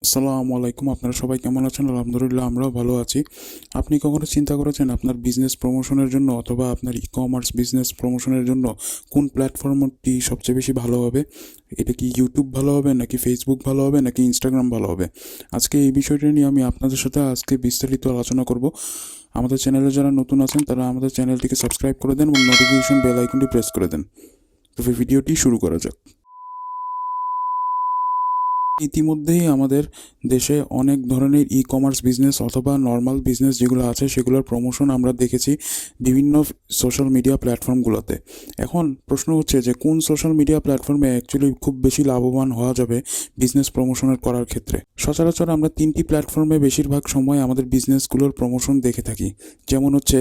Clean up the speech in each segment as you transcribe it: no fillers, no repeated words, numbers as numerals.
আসসালামু আলাইকুম। আপনারা সবাই কেমন আছেন? আলহামদুলিল্লাহ আমরাও ভালো আছি। আপনি কখনো চিন্তা করেছেন আপনার বিজনেস প্রমোশনের জন্য অথবা আপনার ই-কমার্স বিজনেস প্রমোশনের জন্য কোন প্ল্যাটফর্মটি সবচেয়ে বেশি ভালো হবে? এটা কি ইউটিউব ভালো হবে নাকি ফেসবুক ভালো হবে নাকি ইনস্টাগ্রাম ভালো হবে? আজকে এই বিষয়টা নিয়ে আমি আপনাদের সাথে আজকে বিস্তারিত আলোচনা করব। আমাদের চ্যানেলে যারা নতুন আছেন তারা আমাদের চ্যানেলটিকে সাবস্ক্রাইব করে দেন এবং নোটিফিকেশন বেল আইকনটি প্রেস করে দেন। তো ভিডিওটি শুরু করা যাক। ইতিমধ্যেই আমাদের দেশে অনেক ধরনের ই-কমার্স বিজনেস অথবা নর্মাল বিজনেস যেগুলো আছে সেগুলোর প্রমোশন আমরা দেখেছি বিভিন্ন সোশ্যাল মিডিয়া প্ল্যাটফর্মগুলোতে। এখন প্রশ্ন হচ্ছে যে কোন সোশ্যাল মিডিয়া প্ল্যাটফর্মে অ্যাকচুয়ালি খুব বেশি লাভবান হওয়া যাবে বিজনেস প্রমোশনের করার ক্ষেত্রে। সচরাচর আমরা তিনটি প্ল্যাটফর্মে বেশিরভাগ সময় আমাদের বিজনেসগুলোর প্রমোশন দেখে থাকি, যেমন হচ্ছে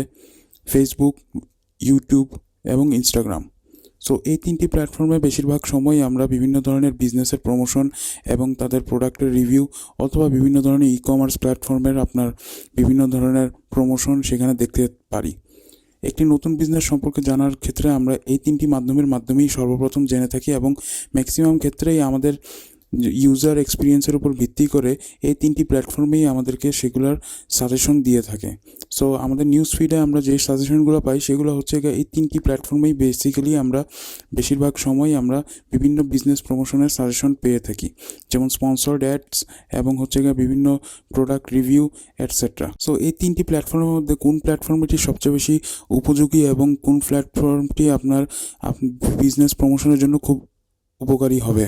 ফেসবুক, ইউটিউব এবং ইনস্টাগ্রাম। সো এই তিনটি প্ল্যাটফর্মে বেশিরভাগ সময় আমরা বিভিন্ন ধরনের বিজনেসের প্রমোশন এবং তাদের প্রোডাক্টের রিভিউ অথবা বিভিন্ন ধরনের ই-কমার্স প্ল্যাটফর্মের আপনার বিভিন্ন ধরনের প্রমোশন সেখানে দেখতে পারি। একটি নতুন বিজনেস সম্পর্কে জানার ক্ষেত্রে আমরা এই তিনটি মাধ্যমেই সর্বপ্রথম জেনে থাকি এবং ম্যাক্সিমাম ক্ষেত্রেই আমাদের ইউজার এক্সপিরিয়েন্সের উপর ভিত্তি করে এই তিনটি প্ল্যাটফর্মেই আমাদেরকে সেগুলোর সাজেশন দিয়ে থাকে। সো আমাদের নিউজ ফিডে আমরা যে সাজেশনগুলো পাই সেগুলো হচ্ছে এই তিনটি প্ল্যাটফর্মেই বেসিক্যালি আমরা বেশিরভাগ সময় আমরা বিভিন্ন বিজনেস প্রমোশনের সাজেশন পেয়ে থাকি, যেমন স্পন্সর্ড অ্যাডস এবং বিভিন্ন প্রোডাক্ট রিভিউ এটসেট্রা। সো এই তিনটি প্ল্যাটফর্মের মধ্যে কোন প্ল্যাটফর্মটি সবচেয়ে বেশি উপযোগী এবং কোন প্ল্যাটফর্মটি আপনার বিজনেস প্রমোশনের জন্য খুব উপকারী হবে,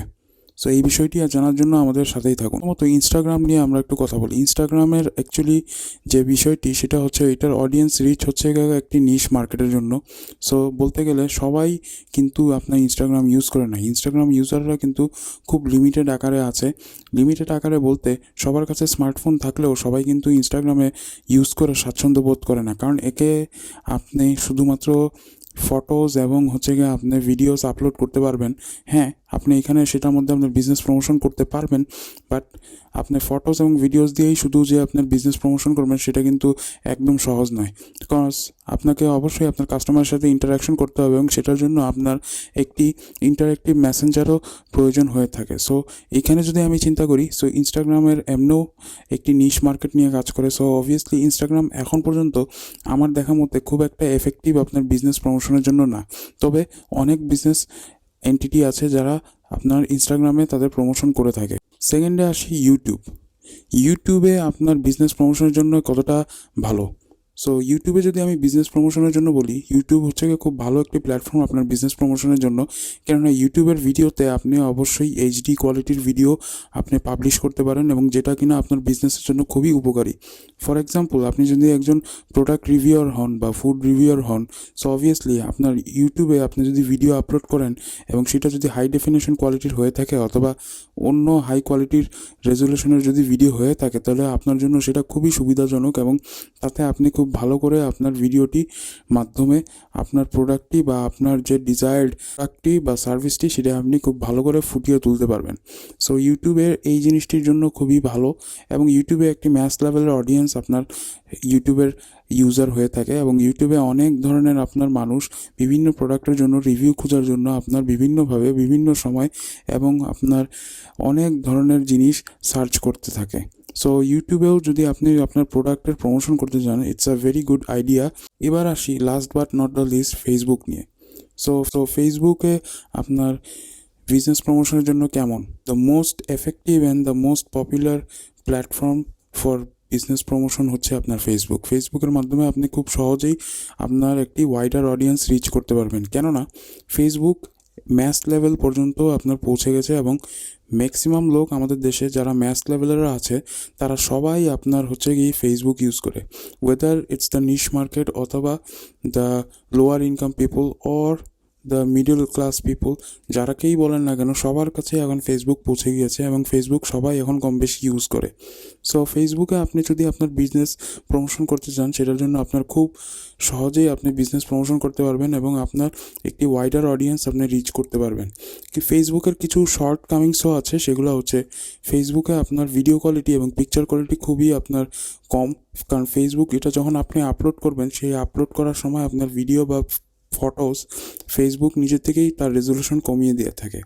সো এই বিষয়টি জানার জন্য আমাদের সাথেই থাকুন। প্রথমত ইনস্টাগ্রাম নিয়ে আমরা একটু কথা বলি। ইনস্টাগ্রামের অ্যাকচুয়ালি যে বিষয়টি সেটা হচ্ছে এটার অডিয়েন্স রিচ হচ্ছে একটি নিশ মার্কেটের জন্য। সো বলতে গেলে সবাই কিন্তু আপনার ইনস্টাগ্রাম ইউজ করে না। ইনস্টাগ্রাম ইউজাররা কিন্তু খুব লিমিটেড আকারে আছে। লিমিটেড আকারে বলতে সবার কাছে স্মার্টফোন থাকলেও সবাই কিন্তু ইনস্টাগ্রামে ইউজ করে স্বাচ্ছন্দ্য বোধ করে না, কারণ একে আপনি শুধুমাত্র ফটোজ এবং আপনি ভিডিওস আপলোড করতে পারবেন। হ্যাঁ, আপনি এখানে সেটার মধ্যে আপনার বিজনেস প্রমোশন করতে পারবেন, বাট আপনি ফটোস এবং ভিডিওস দিয়েই শুধু যে আপনার বিজনেস প্রমোশন করবেন সেটা কিন্তু একদম সহজ নয়। বিকজ আপনাকে অবশ্যই আপনার কাস্টমারের সাথে ইন্টারাকশন করতে হবে এবং সেটার জন্য আপনার একটি ইন্টারেক্টিভ মেসেঞ্জারও প্রয়োজন হয়ে থাকে। সো এইখানে যদি আমি চিন্তা করি, সো ইনস্টাগ্রামের এমনিও একটি নিশ মার্কেট নিয়ে কাজ করে। সো অবভিয়াসলি ইনস্টাগ্রাম এখন পর্যন্ত আমার দেখা মতে খুব একটা এফেক্টিভ আপনার বিজনেস প্রমোশনের জন্য না। তবে অনেক বিজনেস এন্টিটি আছে যারা আপনার ইনস্টাগ্রামে তাদের প্রমোশন করে থাকে। সেকেন্ডে আসি ইউটিউবে আপনার বিজনেস প্রমোশনের জন্য কতটা ভালো। সো ইউটিউবে যদি আমি বিজনেস প্রমোশনের জন্য বলি, ইউটিউব হচ্ছে খুব ভালো একটি প্ল্যাটফর্ম আপনার বিজনেস প্রমোশনের জন্য, কেননা ইউটিউবের ভিডিওতে আপনি অবশ্যই এইচডি কোয়ালিটির ভিডিও আপনি পাবলিশ করতে পারেন এবং যেটা কিনা আপনার বিজনেসের জন্য খুবই উপকারী। ফর এক্সাম্পল, আপনি যদি একজন প্রোডাক্ট রিভিউয়ার হন বা ফুড রিভিউয়ার হন, সো অবভিয়াসলি আপনার ইউটিউবে আপনি যদি ভিডিও আপলোড করেন এবং সেটা যদি হাই ডেফিনেশন কোয়ালিটির হয়ে থাকে অথবা অন্য হাই কোয়ালিটির রেজুলেশনের যদি ভিডিও হয়ে থাকে, তাহলে আপনার জন্য সেটা খুবই সুবিধাজনক এবং তাতে আপনি খুব ভালো করে আপনার ভিডিওটি মাধ্যমে আপনার প্রোডাক্টটি বা আপনার যে ডিজায়ার্ড প্রোডাক্টটি বা সার্ভিসটি সেটা আপনি খুব ভালো করে ফুটিয়ে তুলতে পারবেন। সো ইউটিউবের এই জিনিসটির জন্য খুবই ভালো এবং ইউটিউবে একটি ম্যাস লেভেলের অডিয়েন্স আপনার ইউটিউবের ইউজার হয়ে থাকে এবং ইউটিউবে অনেক ধরনের আপনার মানুষ বিভিন্ন প্রোডাক্টের জন্য রিভিউ খোঁজার জন্য আপনার বিভিন্নভাবে বিভিন্ন সময় এবং আপনার অনেক ধরনের জিনিস সার্চ করতে থাকে। সো ইউটিউবেও যদি আপনি আপনার প্রোডাক্টের প্রমোশন করতে চান, it's a very good idea. এবার আসি last but not the least Facebook নিয়ে। সো ফেসবুকে আপনার বিজনেস প্রমোশনের জন্য কেমন? The most effective and the most popular platform for business promotion হচ্ছে আপনার ফেসবুকের মাধ্যমে আপনি খুব সহজেই আপনার একটি ওয়াইডার অডিয়েন্স রিচ করতে পারবেন, কেননা ফেসবুক ম্যাস লেভেল পর্যন্ত আপনার পৌঁছে গেছে এবং ম্যাক্সিমাম লোক আমাদের দেশে যারা ম্যাস লেভেলের আছে তারা সবাই আপনার ফেসবুক ইউজ করে, whether it's the niche market অথবা the lower income people or the middle class people, যারাকেই বলেন না কেন সবার কাছে এখন ফেসবুক পৌঁছে গিয়েছে এবং ফেসবুক সবাই এখন কম বেশি ইউজ করে। সো ফেসবুকে আপনি যদি আপনার বিজনেস প্রমোশন করতে চান সেটার জন্য আপনার খুব সহজেই আপনি বিজনেস প্রমোশন করতে পারবেন এবং আপনার একটি ওয়াইডার অডিয়েন্স আপনি রিচ করতে পারবেন। কি ফেসবুকের কিছু শর্ট কামিংসও আছে, সেগুলো হচ্ছে ফেসবুকে আপনার ভিডিও কোয়ালিটি এবং পিকচার কোয়ালিটি খুবই আপনার কম, কারণ ফেসবুক এটা যখন আপনি আপলোড করবেন সেই আপলোড করার সময় আপনার ভিডিও বা ফটোস ফেসবুক নিজের থেকেই তার রেজলিউশন কমিয়ে দিয়ে থাকে,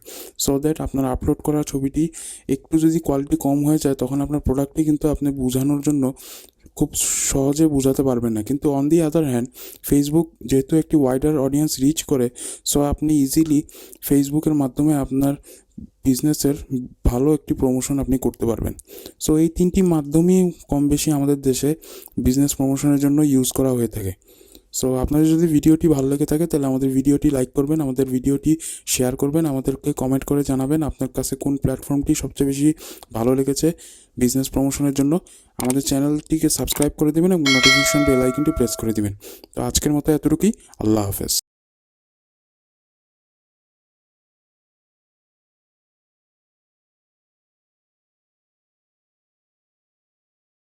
সো দ্যাট আপনার আপলোড করা ছবিটি একটু যদি কোয়ালিটি কম হয়ে যায় তখন আপনার প্রোডাক্টটি কিন্তু আপনি বোঝানোর জন্য খুব সহজে বোঝাতে পারবেন না। কিন্তু on the other hand Facebook যেহেতু একটি ওয়াইডার অডিয়েন্স রিচ করে, সো আপনি ইজিলি ফেসবুকের মাধ্যমে আপনার বিজনেসের ভালো একটি প্রমোশন আপনি করতে পারবেন। সো এই তিনটি মাধ্যমই কম বেশি আমাদের দেশে বিজনেস প্রমোশনের জন্য ইউজ করা হয়ে থাকে। সো আপনাদের যদি ভিডিওটি ভালো লেগে থাকে তাহলে আমাদের ভিডিওটি লাইক করবেন, আমাদের ভিডিওটি শেয়ার করবেন, আমাদেরকে কমেন্ট করে জানাবেন আপনার কাছে কোন প্ল্যাটফর্মটি সবচেয়ে বেশি ভালো লেগেছে বিজনেস প্রমোশনের জন্য। আমাদের চ্যানেলটিকে সাবস্ক্রাইব করে দেবেন এবং নোটিফিকেশন বেল আইকনটি প্রেস করে দেবেন। তো আজকের মতো এতটুকুই। আল্লাহ হাফেজ।